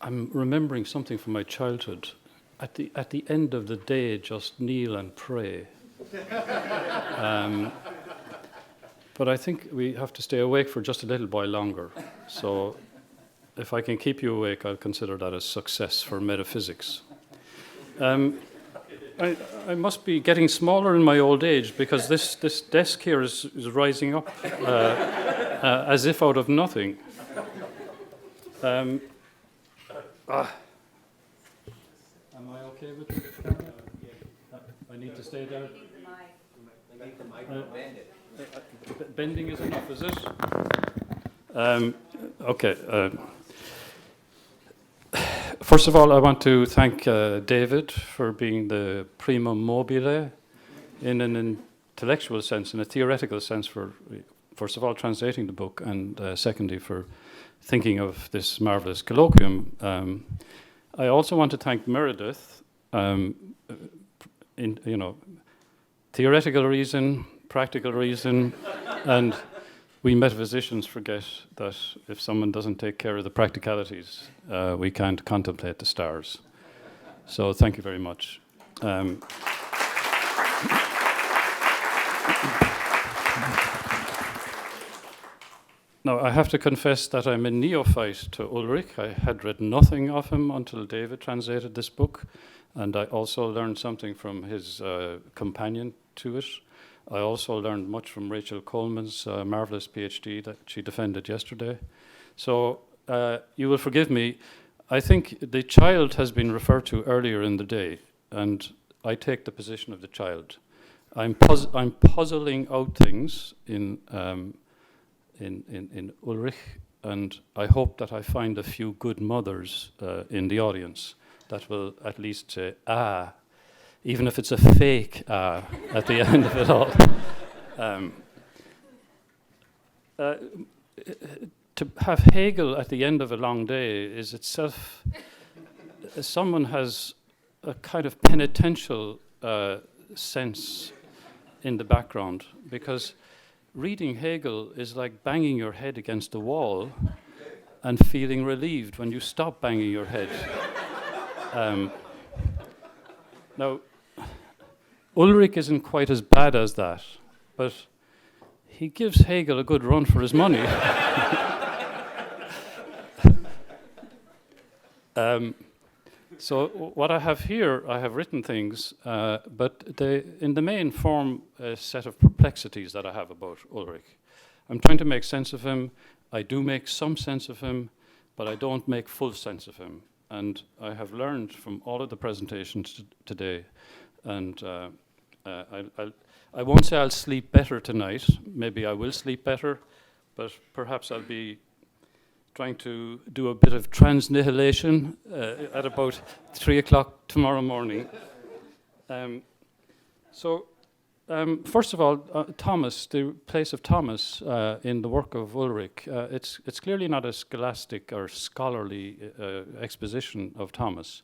I'm remembering something from my childhood. At the end of the day, just kneel and pray. But I think we have to stay awake for just a little while longer. So if I can keep you awake, I'll consider that a success for metaphysics. I must be getting smaller in my old age because this desk here is rising up as if out of nothing. Am I okay with it? I need to stay there. Bending is enough, is it? Okay. First of all, I want to thank David for being the primum mobile in an intellectual sense, in a theoretical sense, for first of all translating the book, and secondly for thinking of this marvelous colloquium. I also want to thank Meredith. Theoretical reason, practical reason, and we metaphysicians forget that if someone doesn't take care of the practicalities, we can't contemplate the stars. So thank you very much. Now, I have to confess that I'm a neophyte to Ulrich. I had read nothing of him until David translated this book, and I also learned something from his companion to it. I also learned much from Rachel Coleman's marvelous PhD that she defended yesterday. So you will forgive me. I think the child has been referred to earlier in the day, and I take the position of the child. I'm puzzling out things in Ulrich, and I hope that I find a few good mothers in the audience that will at least say, even if it's a fake at the end of it all. To have Hegel at the end of a long day is itself, someone has a kind of penitential sense in the background, because reading Hegel is like banging your head against the wall and feeling relieved when you stop banging your head. Now, Ulrich isn't quite as bad as that, but he gives Hegel a good run for his money. So what I have here, I have written things, but they, in the main, form a set of perplexities that I have about Ulrich. I'm trying to make sense of him. I do make some sense of him, but I don't make full sense of him. And I have learned from all of the presentations today, and I won't say I'll sleep better tonight. Maybe I will sleep better, but perhaps I'll be trying to do a bit of transnihilation at about 3 o'clock tomorrow morning. First of all, Thomas, the place of Thomas in the work of Ulrich, it's clearly not a scholastic or scholarly exposition of Thomas.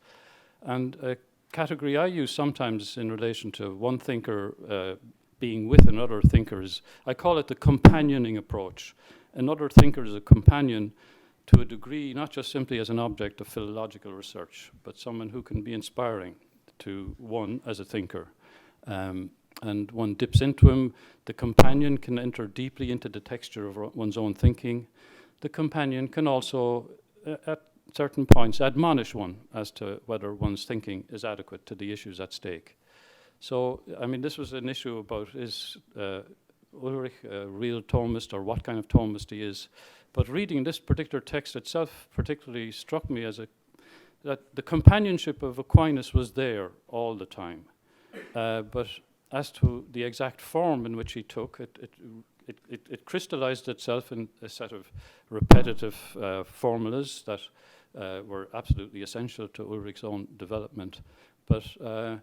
And a category I use sometimes in relation to one thinker being with another thinker is, I call it the companioning approach. Another thinker is a companion to a degree, not just simply as an object of philological research, but someone who can be inspiring to one as a thinker. And one dips into him. The companion can enter deeply into the texture of one's own thinking. The companion can also, at certain points, admonish one as to whether one's thinking is adequate to the issues at stake. So, I mean, this was an issue about is Ulrich a real Thomist, or what kind of Thomist he is. But reading this particular text itself particularly struck me as that the companionship of Aquinas was there all the time. But as to the exact form in which he took, it crystallized itself in a set of repetitive formulas that were absolutely essential to Ulrich's own development. But a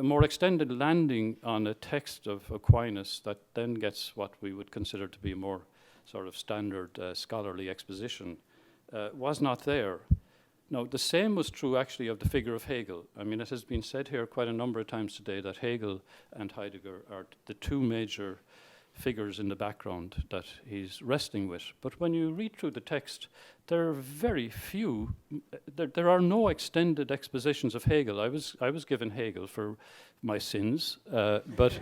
more extended landing on a text of Aquinas that then gets what we would consider to be a more sort of standard scholarly exposition was not there. Now, the same was true actually of the figure of Hegel. I mean, it has been said here quite a number of times today that Hegel and Heidegger are the two major figures in the background that he's wrestling with. But when you read through the text, there are very few, there are no extended expositions of Hegel. I was given Hegel for my sins, but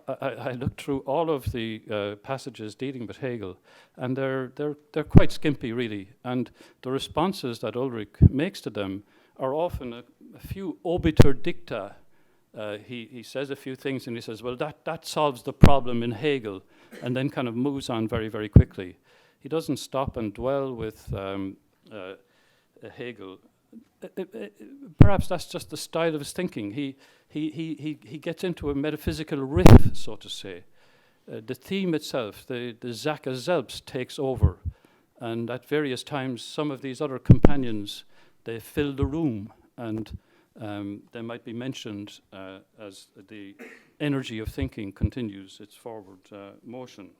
I looked through all of the passages dealing with Hegel, and they're quite skimpy, really. And the responses that Ulrich makes to them are often a few obiter dicta. He says a few things, and he says, well, that solves the problem in Hegel, and then kind of moves on very, very quickly. He doesn't stop and dwell with Hegel. Perhaps that's just the style of his thinking. He gets into a metaphysical riff, so to say. The theme itself, the Sache selbst, takes over, and at various times, some of these other companions, they fill the room, and they might be mentioned as the energy of thinking continues its forward motion.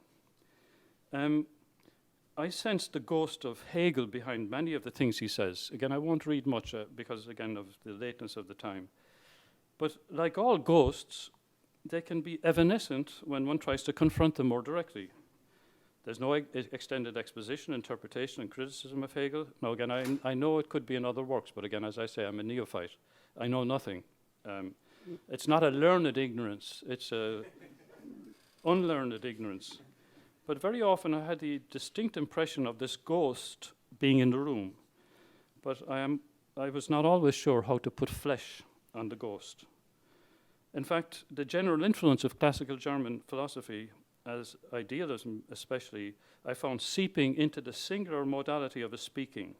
I sense the ghost of Hegel behind many of the things he says. Again, I won't read much because, again, of the lateness of the time. But like all ghosts, they can be evanescent when one tries to confront them more directly. There's no extended exposition, interpretation, and criticism of Hegel. Now, again, I know it could be in other works, but again, as I say, I'm a neophyte. I know nothing. It's not a learned ignorance. It's a unlearned ignorance. But very often I had the distinct impression of this ghost being in the room. But I was not always sure how to put flesh on the ghost. In fact, the general influence of classical German philosophy, as idealism especially, I found seeping into the singular modality of a speaking.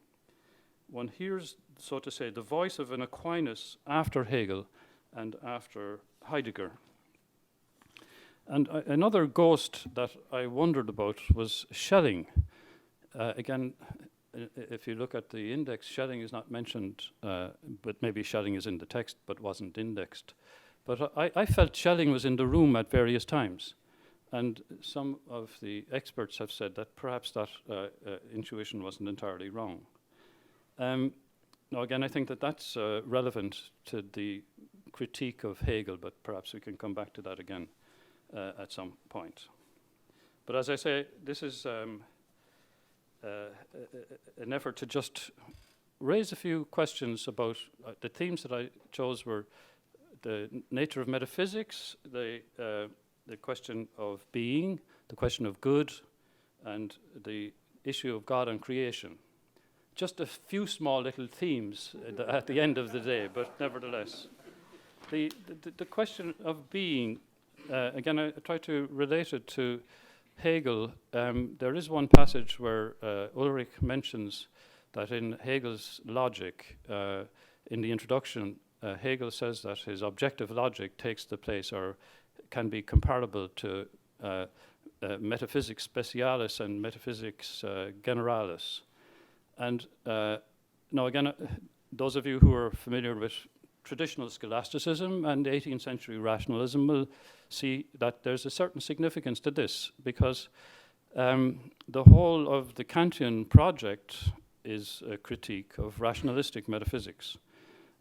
One hears, so to say, the voice of an Aquinas after Hegel and after Heidegger. And another ghost that I wondered about was Schelling. Again, if you look at the index, Schelling is not mentioned, but maybe Schelling is in the text but wasn't indexed. But I felt Schelling was in the room at various times. And some of the experts have said that perhaps that intuition wasn't entirely wrong. Now, again, I think that that's relevant to the critique of Hegel, but perhaps we can come back to that again at some point. But as I say, this is an effort to just raise a few questions about the themes that I chose were the nature of metaphysics, the question of being, the question of good, and the issue of God and creation. Just a few small little themes at the end of the day, but nevertheless. The question of being, again, I try to relate it to Hegel. There is one passage where Ulrich mentions that in Hegel's logic, in the introduction, Hegel says that his objective logic takes the place or can be comparable to metaphysics specialis and metaphysics generalis. And now again, those of you who are familiar with traditional scholasticism and 18th century rationalism will see that there's a certain significance to this, because the whole of the Kantian project is a critique of rationalistic metaphysics.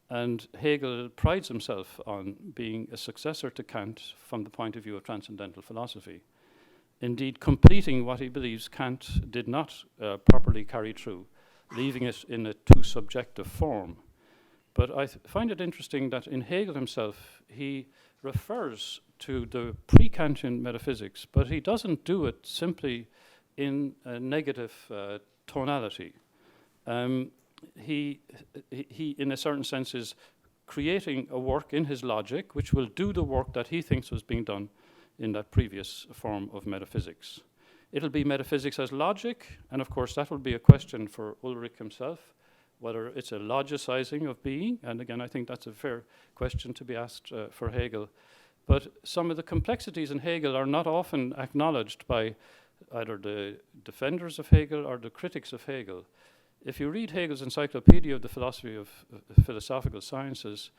And Hegel prides himself on being a successor to Kant from the point of view of transcendental philosophy. Indeed, completing what he believes Kant did not properly carry through, leaving it in a too subjective form. But I find it interesting that in Hegel himself, he refers to the pre-Kantian metaphysics, but he doesn't do it simply in a negative tonality. He, in a certain sense, is creating a work in his logic which will do the work that he thinks was being done in that previous form of metaphysics. It'll be metaphysics as logic, and of course that will be a question for Ulrich himself, whether it's a logicizing of being, and again I think that's a fair question to be asked for Hegel. But some of the complexities in Hegel are not often acknowledged by either the defenders of Hegel or the critics of Hegel. If you read Hegel's Encyclopedia of the Philosophy of Philosophical Sciences,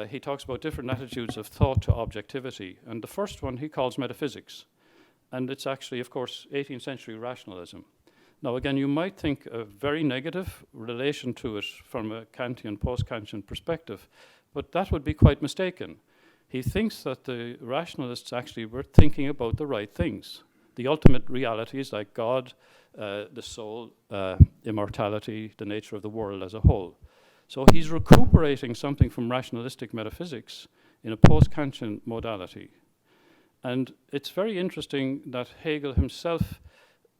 he talks about different attitudes of thought to objectivity, and the first one he calls metaphysics. And it's actually, of course, 18th century rationalism. Now, again, you might think a very negative relation to it from a Kantian, post-Kantian perspective, but that would be quite mistaken. he thinks that the rationalists actually were thinking about the right things. The ultimate realities like God, the soul, immortality, the nature of the world as a whole. So he's recuperating something from rationalistic metaphysics in a post-Kantian modality. And it's very interesting that Hegel himself,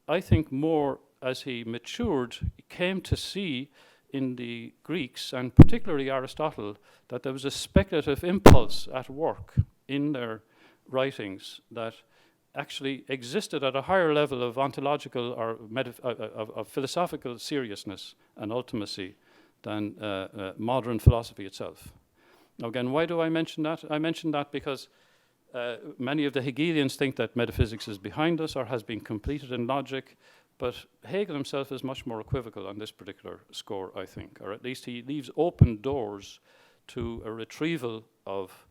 I think more as he matured, came to see in the Greeks, and particularly Aristotle, that there was a speculative impulse at work in their writings that actually existed at a higher level of ontological or of philosophical seriousness and ultimacy than modern philosophy itself. Now again, why do I mention that? I mention that because many of the Hegelians think that metaphysics is behind us or has been completed in logic, but Hegel himself is much more equivocal on this particular score, I think, or at least he leaves open doors to a retrieval of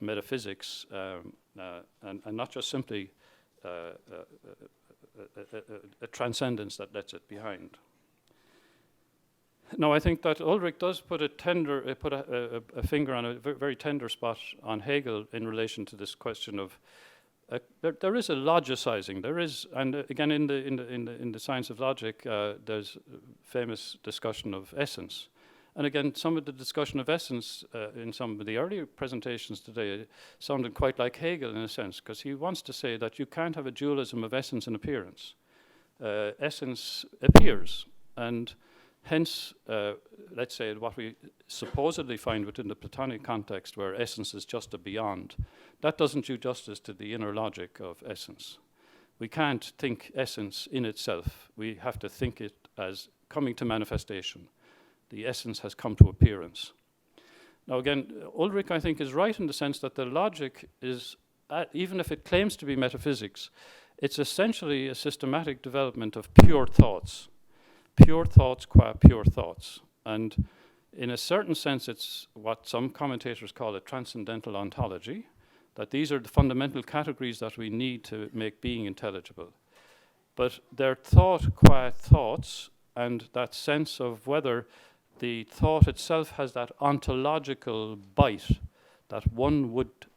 metaphysics and not just simply a transcendence that lets it behind. Now, I think that Ulrich does put a finger on a very tender spot on Hegel in relation to this question of there is a logicizing. There is, and again in the science of logic, there's a famous discussion of essence, and again some of the discussion of essence in some of the earlier presentations today sounded quite like Hegel in a sense, because he wants to say that you can't have a dualism of essence and appearance. Essence appears, and hence, let's say what we supposedly find within the Platonic context, where essence is just a beyond, that doesn't do justice to the inner logic of essence. We can't think essence in itself. We have to think it as coming to manifestation. The essence has come to appearance. Now again, Ulrich, I think, is right in the sense that the logic is, even if it claims to be metaphysics, it's essentially a systematic development of pure thoughts qua pure thoughts. And in a certain sense, it's what some commentators call a transcendental ontology, that these are the fundamental categories that we need to make being intelligible. But they're thought qua thoughts, and that sense of whether the thought itself has that ontological bite that one would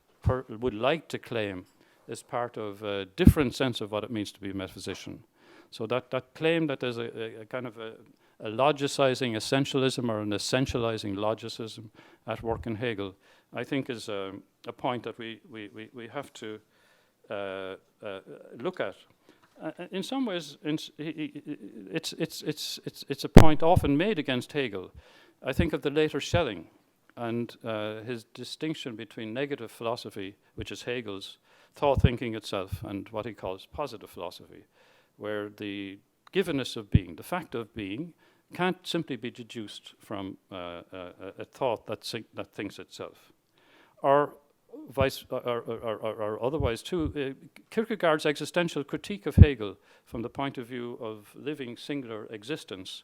like to claim is part of a different sense of what it means to be a metaphysician. So that claim that there's a kind of a logicizing essentialism or an essentializing logicism at work in Hegel, I think is a point that we have to look at. In some ways, it's a point often made against Hegel. I think of the later Schelling and his distinction between negative philosophy, which is Hegel's thought thinking itself, and what he calls positive philosophy, where the givenness of being, the fact of being, can't simply be deduced from a thought that thinks itself. Or otherwise too, Kierkegaard's existential critique of Hegel from the point of view of living singular existence,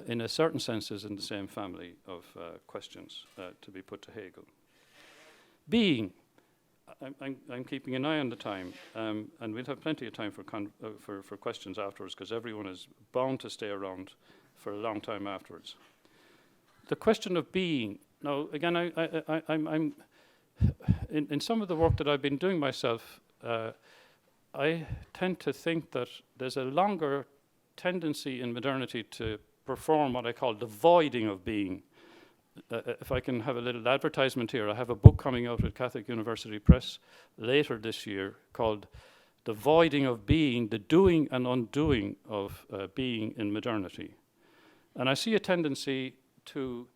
in a certain sense is in the same family of questions to be put to Hegel. Being. I'm keeping an eye on the time, and we'll have plenty of time for questions afterwards, because everyone is bound to stay around for a long time afterwards. The question of being. Now, again, I'm in some of the work that I've been doing myself, I tend to think that there's a longer tendency in modernity to perform what I call the voiding of being. If I can have a little advertisement here, I have a book coming out at Catholic University Press later this year called The Voiding of Being, the Doing and Undoing of Being in Modernity. And I see a tendency to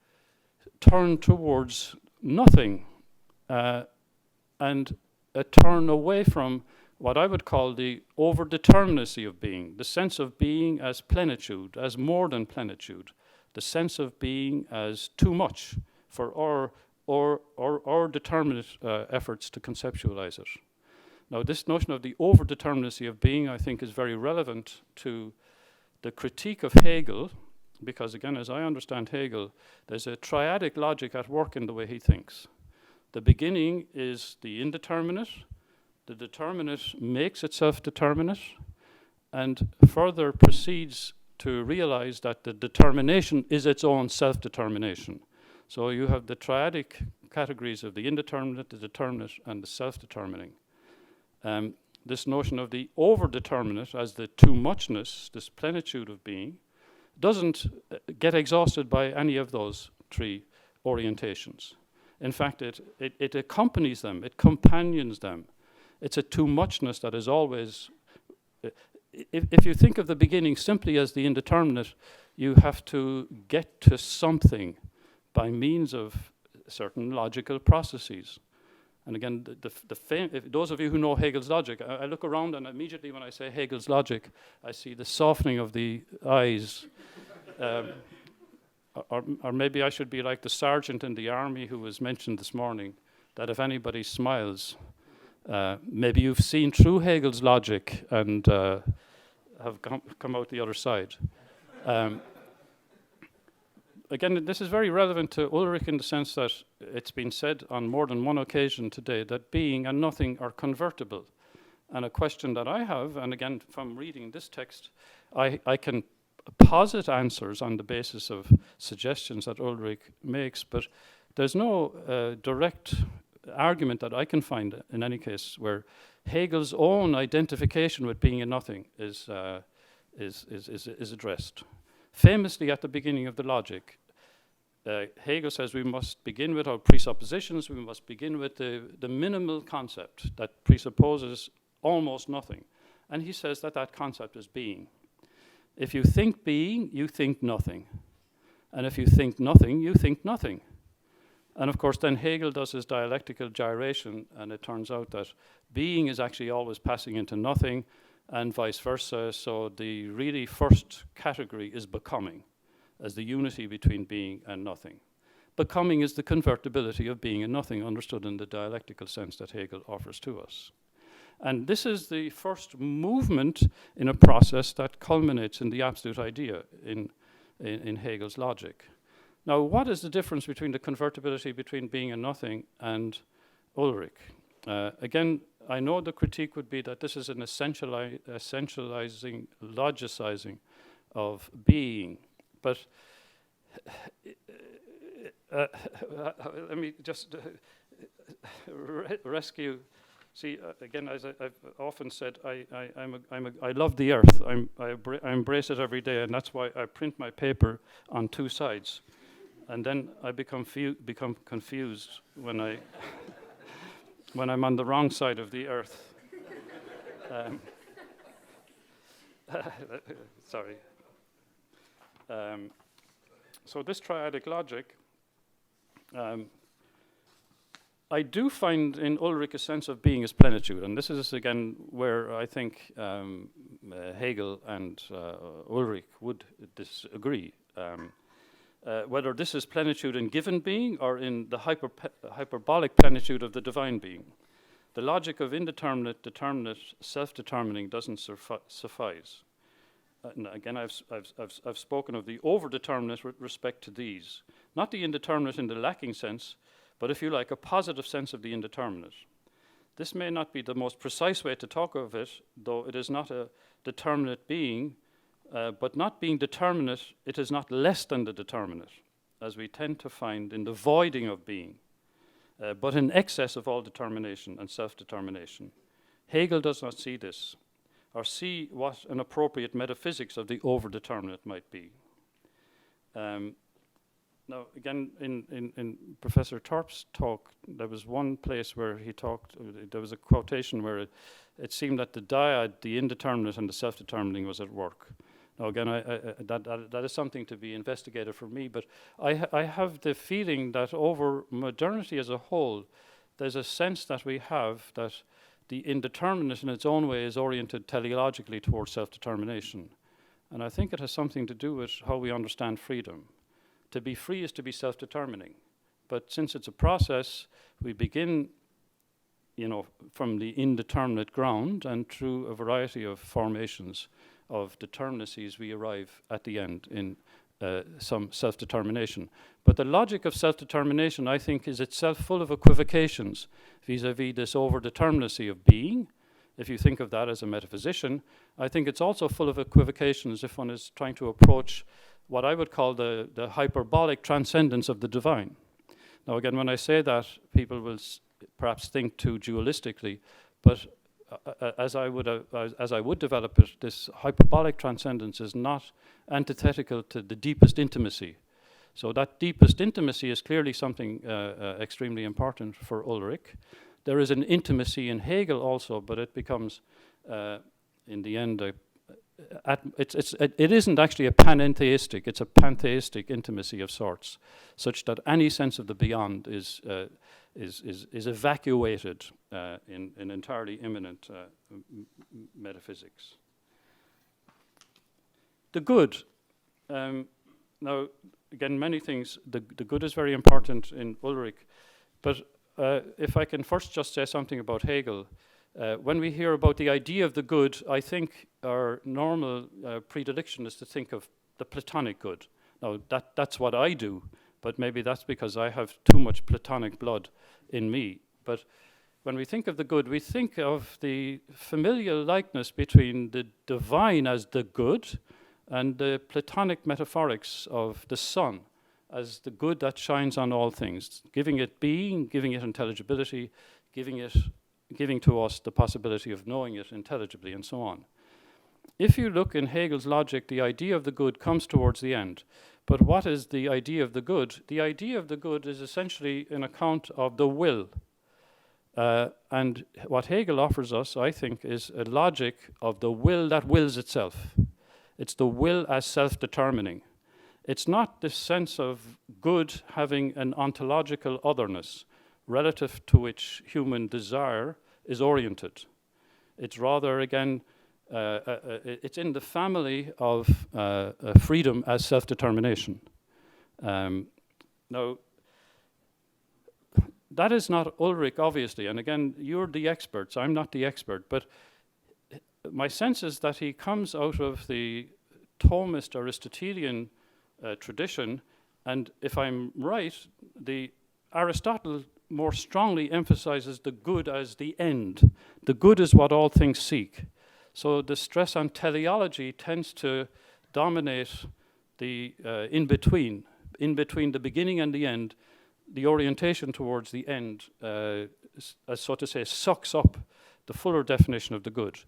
turn towards nothing and a turn away from what I would call the overdeterminacy of being, the sense of being as plenitude, as more than plenitude, the sense of being as too much for our determinate efforts to conceptualize it. Now, this notion of the overdeterminacy of being, I think, is very relevant to the critique of Hegel, because, again, as I understand Hegel, there's a triadic logic at work in the way he thinks. The beginning is the indeterminate, the determinate makes itself determinate, and further proceeds to realize that the determination is its own self-determination. So you have the triadic categories of the indeterminate, the determinate, and the self-determining. This notion of the over-determinate as the too muchness, this plenitude of being, doesn't get exhausted by any of those three orientations. In fact, it accompanies them, it companions them. It's a too muchness that is always, if you think of the beginning simply as the indeterminate, you have to get to something by means of certain logical processes. And again, those of you who know Hegel's logic, I look around and immediately when I say Hegel's logic, I see the softening of the eyes. Or maybe I should be like the sergeant in the army who was mentioned this morning, that if anybody smiles, maybe you've seen through Hegel's logic and have come out the other side. Again, this is very relevant to Ulrich in the sense that it's been said on more than one occasion today that being and nothing are convertible. And a question that I have, and again, from reading this text, I can posit answers on the basis of suggestions that Ulrich makes, but there's no direct argument that I can find in any case where Hegel's own identification with being and nothing is addressed. Famously, at the beginning of the Logic, Hegel says we must begin with our presuppositions, we must begin with the minimal concept that presupposes almost nothing. And he says that that concept is being. If you think being, you think nothing. And if you think nothing, you think nothing. And of course, then Hegel does his dialectical gyration, and it turns out that being is actually always passing into nothing, and vice versa. So the really first category is becoming, as the unity between being and nothing. Becoming is the convertibility of being and nothing, understood in the dialectical sense that Hegel offers to us. And this is the first movement in a process that culminates in the absolute idea in Hegel's logic. Now, what is the difference between the convertibility between being and nothing and Ulrich? Again, I know the critique would be that this is an essentializing, logicizing of being. But let me just rescue. See, again, as I've often said, I love the earth. I embrace it every day, and that's why I print my paper on two sides. And then I become confused when when I'm on the wrong side of the earth. Sorry. So this triadic logic, I do find in Ulrich a sense of being as plenitude, and this is again where I think Hegel and Ulrich would disagree. Whether this is plenitude in given being or in the hyperbolic plenitude of the divine being. The logic of indeterminate, determinate, self-determining doesn't suffice. Again, I've spoken of the overdeterminate with respect to these. Not the indeterminate in the lacking sense, but if you like, a positive sense of the indeterminate. This may not be the most precise way to talk of it, though it is not a determinate being, but not being determinate, it is not less than the determinate, as we tend to find in the voiding of being, but in excess of all determination and self-determination. Hegel does not see this, or see what an appropriate metaphysics of the overdeterminate might be. Now, again, in Professor Torp's talk, there was one place where he talked, there was a quotation where it seemed that the dyad, the indeterminate and the self-determining was at work. Now, again, that is something to be investigated for me, but I have the feeling that over modernity as a whole, there's a sense that we have that the indeterminate in its own way is oriented teleologically towards self-determination. And I think it has something to do with how we understand freedom. To be free is to be self-determining. But since it's a process, we begin, from the indeterminate ground, and through a variety of formations of determinacies, we arrive at the end in some self-determination. But the logic of self-determination, I think, is itself full of equivocations vis-a-vis this overdeterminacy of being. If you think of that as a metaphysician, I think it's also full of equivocations if one is trying to approach what I would call the hyperbolic transcendence of the divine. Now again, when I say that, people will perhaps think too dualistically, but as I would develop it, this hyperbolic transcendence is not antithetical to the deepest intimacy. So that deepest intimacy is clearly something extremely important for Ulrich. There is an intimacy in Hegel also, but it becomes, in the end, it isn't actually a panentheistic, it's a pantheistic intimacy of sorts, such that any sense of the beyond is evacuated in entirely immanent metaphysics. The good. Now, again, many things. The good is very important in Ulrich, but if I can first just say something about Hegel. When we hear about the idea of the good, I think our normal predilection is to think of the Platonic good. Now, that's what I do, but maybe that's because I have too much Platonic blood in me. But when we think of the good, we think of the familial likeness between the divine as the good and the Platonic metaphorics of the sun as the good that shines on all things, giving it being, giving it intelligibility, giving to us the possibility of knowing it intelligibly, and so on. If you look in Hegel's logic, the idea of the good comes towards the end. But what is the idea of the good? The idea of the good is essentially an account of the will. And what Hegel offers us, I think, is a logic of the will that wills itself. It's the will as self-determining. It's not this sense of good having an ontological otherness relative to which human desire is oriented. It's rather, again, it's in the family of freedom as self-determination. Now, that is not Ulrich, obviously, and again, you're the experts, I'm not the expert, but my sense is that he comes out of the Thomist Aristotelian tradition, and if I'm right, Aristotle more strongly emphasizes the good as the end. The good is what all things seek. So the stress on teleology tends to dominate the in-between the beginning and the end. The orientation towards the end, as so to say, sucks up the fuller definition of the good.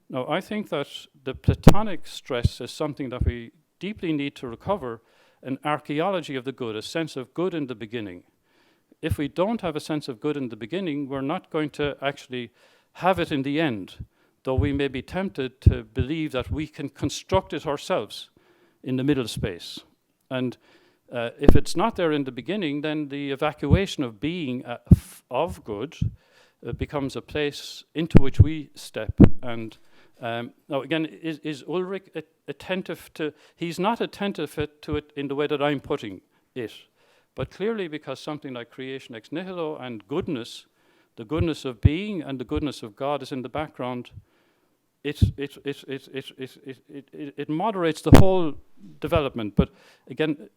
Now, I think that the Platonic stress is something that we deeply need to recover, an archaeology of the good, a sense of good in the beginning. If we don't have a sense of good in the beginning, we're not going to actually have it in the end, though we may be tempted to believe that we can construct it ourselves in the middle space. And if it's not there in the beginning, then the evacuation of being of good becomes a place into which we step. And now again, is Ulrich attentive to, he's not attentive to it in the way that I'm putting it. But clearly, because something like creation ex nihilo and goodness, the goodness of being and the goodness of God is in the background, it moderates the whole development. But again,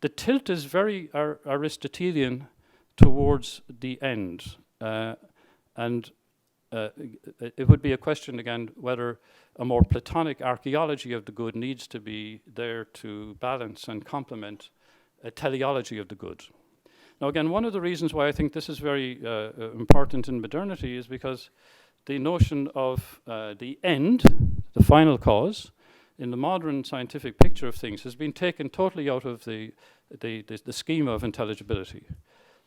the tilt is very Aristotelian towards the end. And it would be a question again whether a more Platonic archaeology of the good needs to be there to balance and complement a teleology of the good. Now again, one of the reasons why I think this is very important in modernity is because the notion of the end, the final cause, in the modern scientific picture of things has been taken totally out of the schema of intelligibility.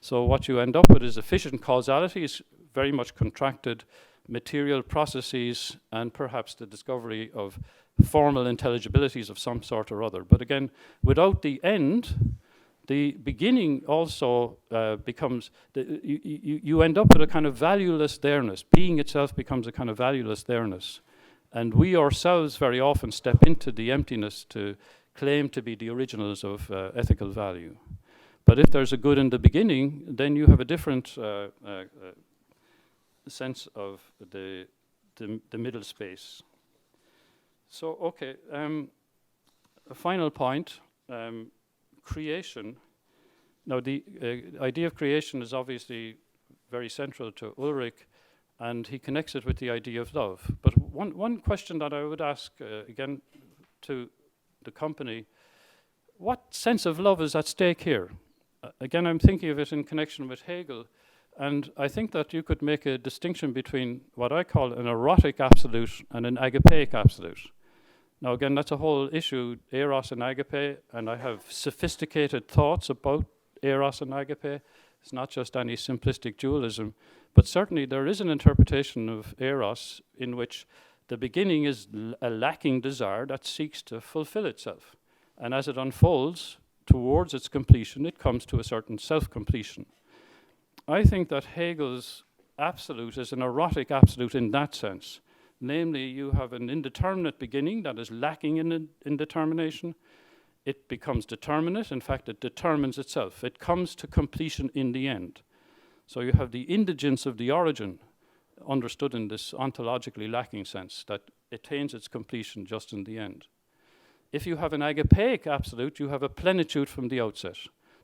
So what you end up with is efficient causality, is very much contracted material processes and perhaps the discovery of formal intelligibilities of some sort or other. But again, without the end, the beginning also becomes, you end up with a kind of valueless there-ness. Being itself becomes a kind of valueless there-ness. And we ourselves very often step into the emptiness to claim to be the originals of ethical value. But if there's a good in the beginning, then you have a different sense of the middle space. So, okay, a final point, creation. Now, the idea of creation is obviously very central to Ulrich, and he connects it with the idea of love. But one question that I would ask, again, to the company, what sense of love is at stake here? again, I'm thinking of it in connection with Hegel, and I think that you could make a distinction between what I call an erotic absolute and an agapeic absolute. Now, again, that's a whole issue, eros and agape, and I have sophisticated thoughts about eros and agape. It's not just any simplistic dualism, but certainly there is an interpretation of eros in which the beginning is a lacking desire that seeks to fulfill itself. And as it unfolds towards its completion, it comes to a certain self-completion. I think that Hegel's absolute is an erotic absolute in that sense. Namely, you have an indeterminate beginning that is lacking in indetermination. It becomes determinate. In fact, it determines itself. It comes to completion in the end. So you have the indigence of the origin, understood in this ontologically lacking sense, that attains its completion just in the end. If you have an agapeic absolute, you have a plenitude from the outset.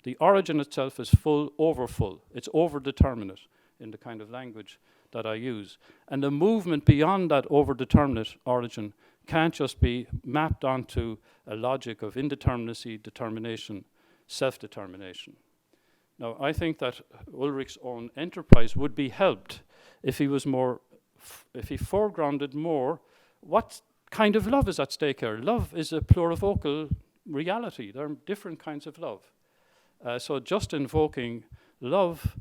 The origin itself is full, over full. It's over-determinate in the kind of language that I use. And the movement beyond that over-determinate origin can't just be mapped onto a logic of indeterminacy, determination, self-determination. Now, I think that Ulrich's own enterprise would be helped if he was more, if he foregrounded more what kind of love is at stake here. Love is a plurivocal reality. There are different kinds of love. So just invoking love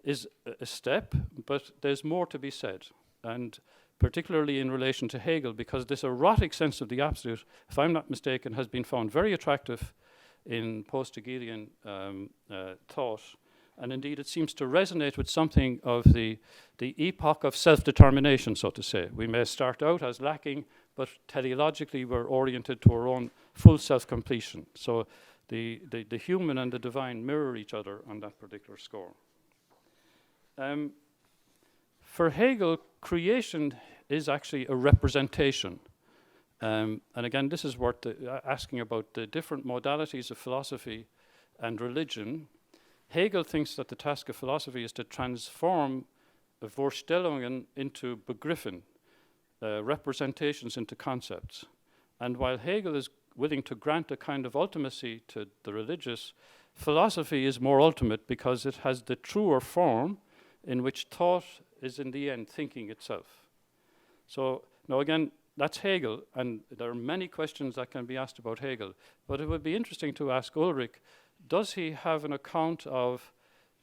is a step, but there's more to be said. And particularly in relation to Hegel, because this erotic sense of the absolute, if I'm not mistaken, has been found very attractive in post-Hegelian thought. And indeed, it seems to resonate with something of the epoch of self-determination, so to say. We may start out as lacking, but teleologically we're oriented to our own full self-completion. So the human and the divine mirror each other on that particular score. For Hegel, creation is actually a representation. And again, this is worth asking about the different modalities of philosophy and religion. Hegel thinks that the task of philosophy is to transform Vorstellungen into Begriffen, representations into concepts. And while Hegel is willing to grant a kind of ultimacy to the religious, philosophy is more ultimate because it has the truer form in which thought is in the end thinking itself. So now again, that's Hegel, and there are many questions that can be asked about Hegel, but it would be interesting to ask Ulrich, does he have an account of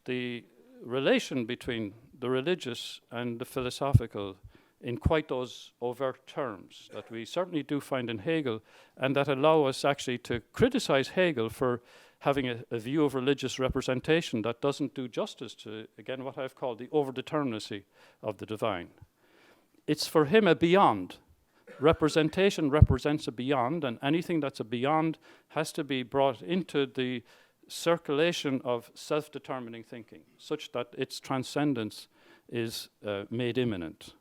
the relation between the religious and the philosophical in quite those overt terms that we certainly do find in Hegel, and that allow us actually to criticize Hegel for having a view of religious representation that doesn't do justice to, again, what I've called the overdeterminacy of the divine. It's for him a beyond. Representation represents a beyond, and anything that's a beyond has to be brought into the circulation of self-determining thinking, such that its transcendence is made imminent.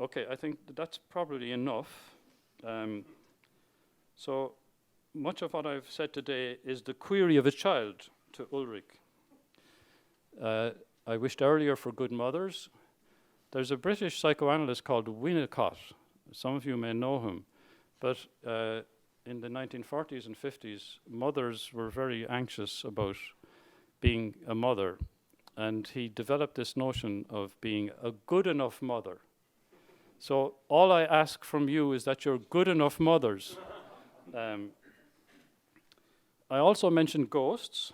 Okay, I think that's probably enough. So much of what I've said today is the query of a child to Ulrich. I wished earlier for good mothers. There's a British psychoanalyst called Winnicott. Some of you may know him. But in the 1940s and 50s, mothers were very anxious about being a mother. And he developed this notion of being a good enough mother. So all I ask from you is that you're good enough mothers. I also mentioned ghosts,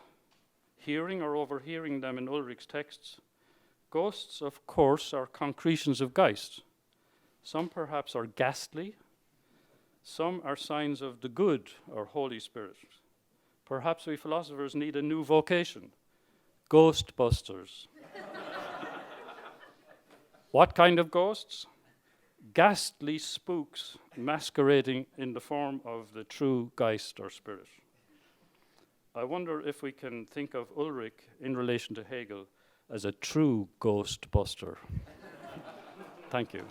hearing or overhearing them in Ulrich's texts. Ghosts, of course, are concretions of Geist. Some perhaps are ghastly. Some are signs of the good or Holy Spirit. Perhaps we philosophers need a new vocation. Ghostbusters. What kind of ghosts? Ghastly spooks masquerading in the form of the true Geist or Spirit. I wonder if we can think of Ulrich in relation to Hegel as a true ghostbuster. Thank you.